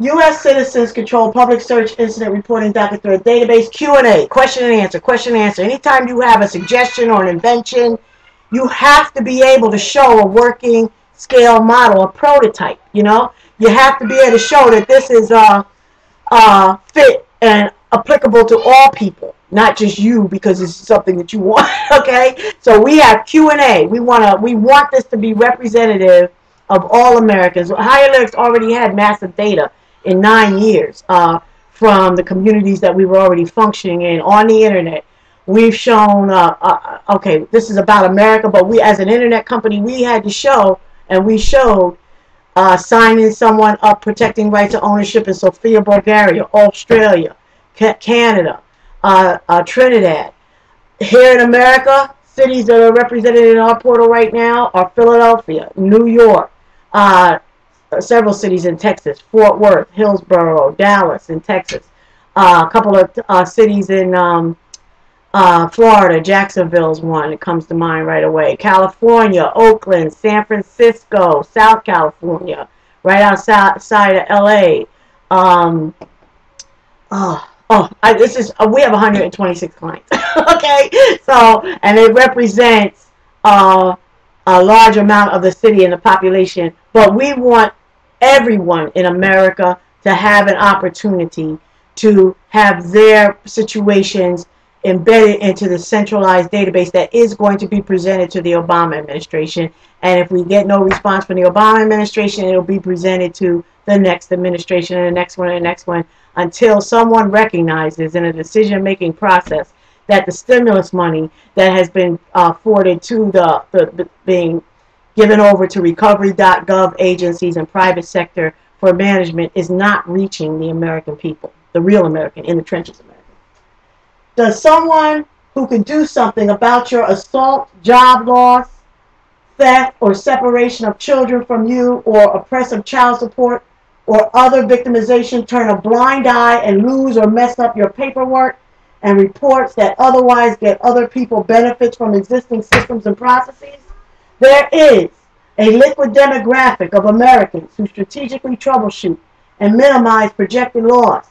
U.S. citizens control public search incident reporting docket through a database. Q&A, question and answer, question and answer. Anytime you have a suggestion or an invention, you have to be able to show a working scale model, a prototype. You have to be able to show that this is fit and applicable to all people, not just you because it's something that you want. Okay, so we have Q&A. We want this to be representative of all Americans. Higher Lyrics already had massive data in 9 years from the communities that we were already functioning in on the internet. We've shown, okay, this is about America, but we, as an internet company, we had to show, and we showed signing someone up, protecting rights of ownership in Sofia, Bulgaria, Australia, Canada, Trinidad. Here in America, cities that are represented in our portal right now are Philadelphia, New York, several cities in Texas, Fort Worth, Hillsborough, Dallas in Texas, a couple of cities in Florida, Jacksonville's one that comes to mind right away. California, Oakland, San Francisco, South California, right outside of LA. We have 126 clients. Okay, so, and it represents a large amount of the city and the population, but we want everyone in America to have an opportunity to have their situations embedded into the centralized database that is going to be presented to the Obama administration. And if we get no response from the Obama administration, it'll be presented to the next administration and the next one and the next one, until someone recognizes in a decision-making process that the stimulus money that has been forwarded to the being given over to recovery.gov agencies and private sector for management is not reaching the American people, the real American, in the trenches American. Does someone who can do something about your assault, job loss, theft, or separation of children from you, or oppressive child support, or other victimization turn a blind eye and lose or mess up your paperwork and reports that otherwise get other people benefits from existing systems and processes? There is a liquid demographic of Americans who strategically troubleshoot and minimize projected loss.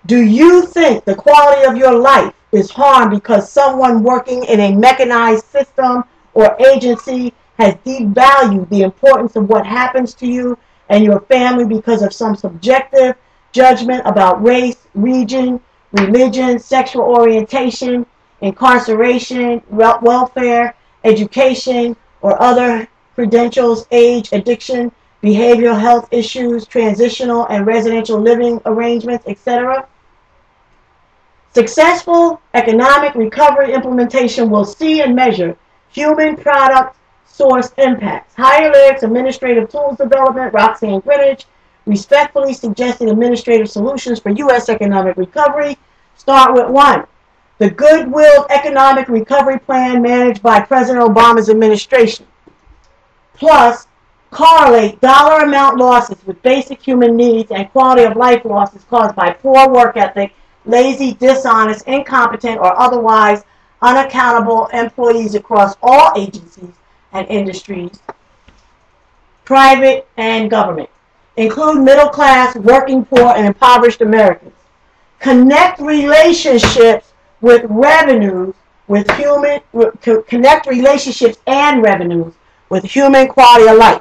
Do you think the quality of your life is harmed because someone working in a mechanized system or agency has devalued the importance of what happens to you and your family because of some subjective judgment about race, region, religion, sexual orientation, incarceration, welfare, education, or other credentials, age, addiction, behavioral health issues, transitional and residential living arrangements, etc.? Successful economic recovery implementation will see and measure human product source impacts. Higher Lyrics Administrative Tools Development, Roxanne Greenwich, respectfully suggesting administrative solutions for U.S. economic recovery. Start with 1. The Goodwill Economic Recovery Plan managed by President Obama's administration. Plus, correlate dollar amount losses with basic human needs and quality of life losses caused by poor work ethic, lazy, dishonest, incompetent, or otherwise unaccountable employees across all agencies and industries, private and government. Include middle class, working poor, and impoverished Americans. Connect relationships with revenues with human, connect relationships and revenues with human quality of life.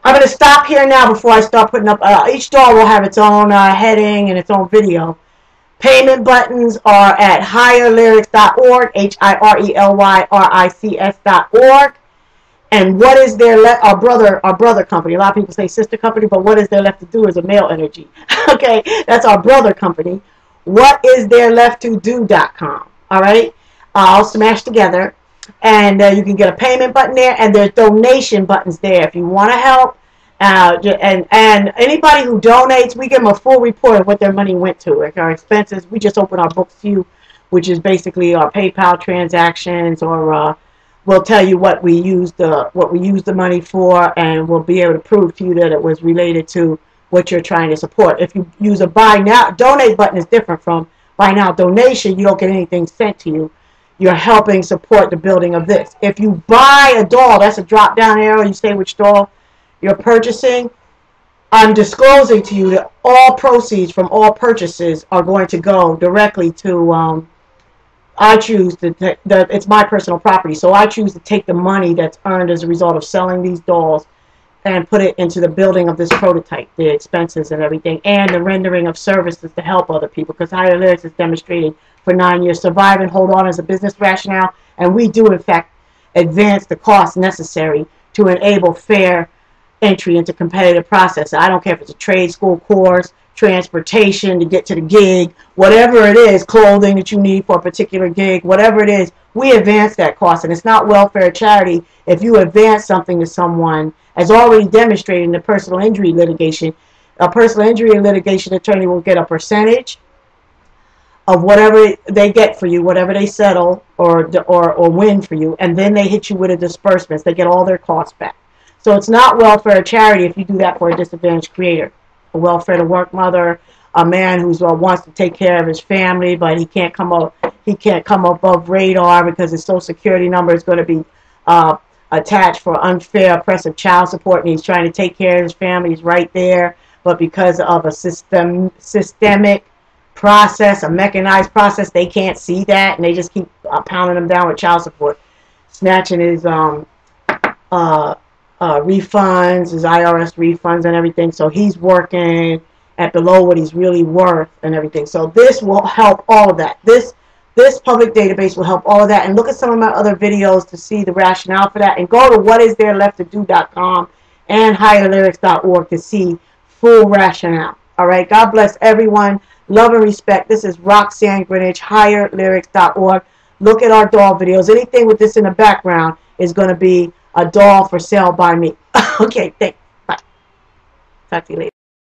I'm going to stop here now before I start putting up, each store will have its own heading and its own video. Payment buttons are at higherlyrics.org, HIRELYRICS.org. And what is there left? Our brother company. A lot of people say sister company, but what is there left to do is a male energy. Okay, that's our brother company. What is there left to do.com. All right, all smashed together. And you can get a payment button there, and there's donation buttons there if you want to help. And anybody who donates, we give them a full report of what their money went to. Like our expenses, we just open our books to you, which is basically our PayPal transactions, or we'll tell you what we used the money for, and we'll be able to prove to you that it was related to what you're trying to support. If you use a buy now, donate button is different from buy now donation. You don't get anything sent to you. You're helping support the building of this. If you buy a doll, that's a drop down arrow. You say which doll you're purchasing. I'm disclosing to you that all proceeds from all purchases are going to go directly to, I choose to, it's my personal property, so I choose to take the money that's earned as a result of selling these dolls and put it into the building of this prototype, the expenses and everything, and the rendering of services to help other people, because Higher Lyrics is demonstrating for 9 years survive and hold on as a business rationale, and we do in fact advance the costs necessary to enable fair entry into competitive process. I don't care if it's a trade school course, transportation to get to the gig, whatever it is, clothing that you need for a particular gig, whatever it is, we advance that cost. And it's not welfare charity if you advance something to someone, as already demonstrated in the personal injury litigation. A personal injury litigation attorney will get a percentage of whatever they get for you, whatever they settle or win for you, and then they hit you with a disbursement. They get all their costs back. So it's not welfare charity if you do that for a disadvantaged creator. A welfare to work mother, a man who wants to take care of his family, but he can't come above radar because his Social Security number is going to be attached for unfair, oppressive child support, and he's trying to take care of his family. He's right there, but because of a systemic process, a mechanized process, they can't see that, and they just keep pounding him down with child support, snatching his refunds, his IRS refunds and everything. So he's working at below what he's really worth and everything. So this will help all of that. This public database will help all of that. And look at some of my other videos to see the rationale for that. And go to whaistherelefttodocom and higherlyrics.org to see full rationale. All right. God bless everyone. Love and respect. This is Roxanne Greenidge, higherlyrics.org. Look at our doll videos. Anything with this in the background is going to be a doll for sale by me. Okay, thanks. Bye. Talk to you later.